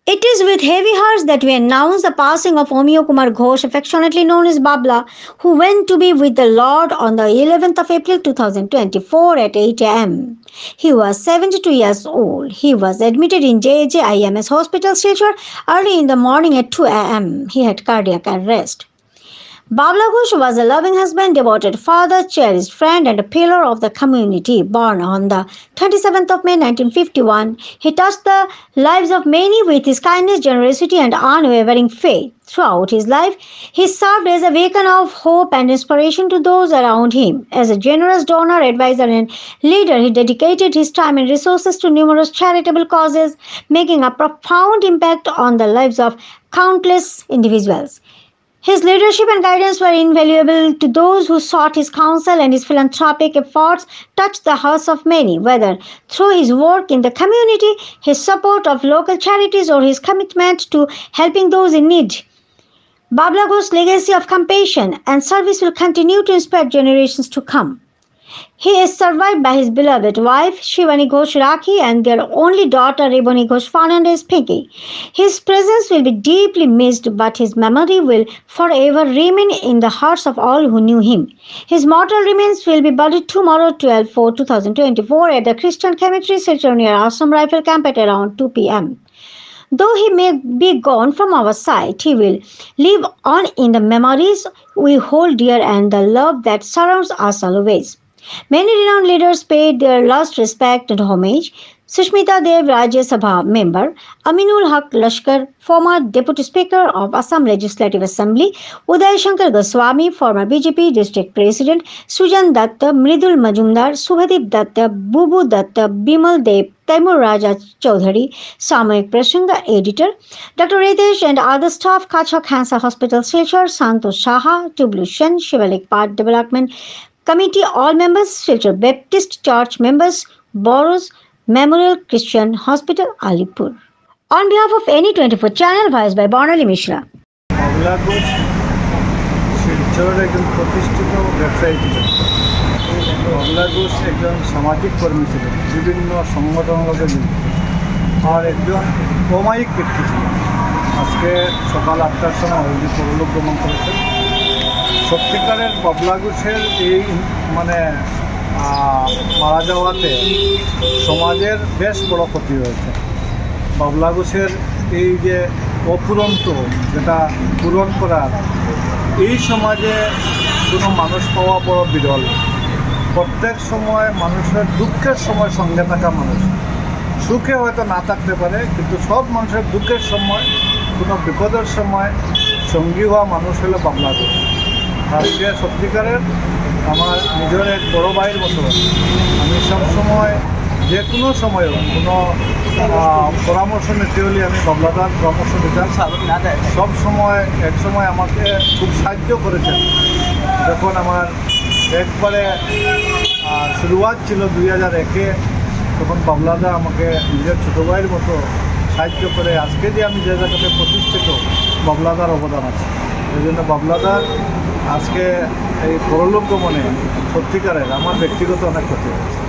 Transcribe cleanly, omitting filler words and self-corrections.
It is with heavy hearts that we announce the passing of Omio Kumar Ghosh, affectionately known as Babla, who went to be with the Lord on the 11th of April 2024 at 8 am. He was 72 years old. He was admitted in JJ IMS Hospital, Silchar, early in the morning at 2 am. He had cardiac arrest. Babla Ghosh was a loving husband, devoted father, cherished friend, and a pillar of the community. Born on the 27th of May 1951, he touched the lives of many with his kindness, generosity, and unwavering faith. Throughout his life, he served as a beacon of hope and inspiration to those around him. As a generous donor, advisor, and leader, he dedicated his time and resources to numerous charitable causes, making a profound impact on the lives of countless individuals. His leadership and guidance were invaluable to those who sought his counsel, and his philanthropic efforts touched the hearts of many, whether through his work in the community, his support of local charities, or his commitment to helping those in need. Babla Ghosh's legacy of compassion and service will continue to inspire generations to come. He is survived by his beloved wife, Shivani Ghosh Rakhi, and their only daughter, Reboni Ghosh Fernandez Pinky. His presence will be deeply missed, but his memory will forever remain in the hearts of all who knew him. His mortal remains will be buried tomorrow, 12/4/2024, at the Christian Cemetery, Silchar, near Assam Rifle Camp at around 2 p.m. Though he may be gone from our sight, he will live on in the memories we hold dear and the love that surrounds us always. Many renowned leaders paid their last respect and homage. Sushmita Dev, Rajya Sabha member, Aminul Haq Lashkar, former Deputy Speaker of Assam Legislative Assembly, Uday Shankar Goswami, former BJP District President, Sujan Datta, Mridul Majumdar, Subhadip Datta, Bubu Datta, Bimal Dev, Taimur Raja Chaudhary, Samoyik Prasanga Editor, Dr. Ritesh and other staff, Kacha Cancer Hospital, Silchar, Santosh Saha, Tublu Shen, Shivalik Park Development Committee, all members, Silchar Baptist Church members, Boros Memorial Christian Hospital, Alipur. On behalf of Any24 channel, voiced by Bonali Mishra. Babla Ghosh শিলচরের একজন প্রতিষ্ঠিত ব্যবসায়ী ছিলেন। বাবলা ঘোষ একজন সামাজিক কর্মী ছিলেন, বিভিন্ন সংগঠনের সাথে যুক্ত, আর একজন অমায়িক ব্যক্তি ছিলেন। আজকে সকাল 8টার সময় উনি পরলোক গমন করেছেন। সত্যিকারের বাবলা ঘোষের এই মারা যাওয়াতে সমাজের বেশ বড় ক্ষতি হয়েছে। বাবলা ঘোষের এই যে অপুরন্ত, যেটা পূরণ করার এই সমাজে কোনো মানুষ পাওয়া বড় বিরল। প্রত্যেক সময় মানুষের দুঃখের সময় সঙ্গে থাকা মানুষ, সুখে হয়তো না থাকতে পারে, কিন্তু সব মানুষের দুঃখের সময়, কোনো বিপদের সময় সঙ্গী হওয়া মানুষ হলো বাবলা ঘোষ। আজকে সত্যিকারের আমার নিজের এক বড় ভাইয়ের মতো। আমি সবসময় যে কোনো সময়ও কোনো পরামর্শ নিতে হলে আমি বাবলাদার পরামর্শ দিতাম। সব সময় এক সময় আমাকে খুব সাহায্য করেছেন। যখন আমার একবারে শুরুয়াত ছিল 2001-এ, তখন বাবলাদা আমাকে নিজের ছোটো ভাইয়ের মতো সাহায্য করে আজকে যে আমি যে জায়গাতে প্রতিষ্ঠিত, বাবলাদার অবদান আছে। এই জন্য বাবলাদার আজকে এই পরলোক গমনে সত্যিকারের আমার ব্যক্তিগত অনেক ক্ষতি হয়েছে।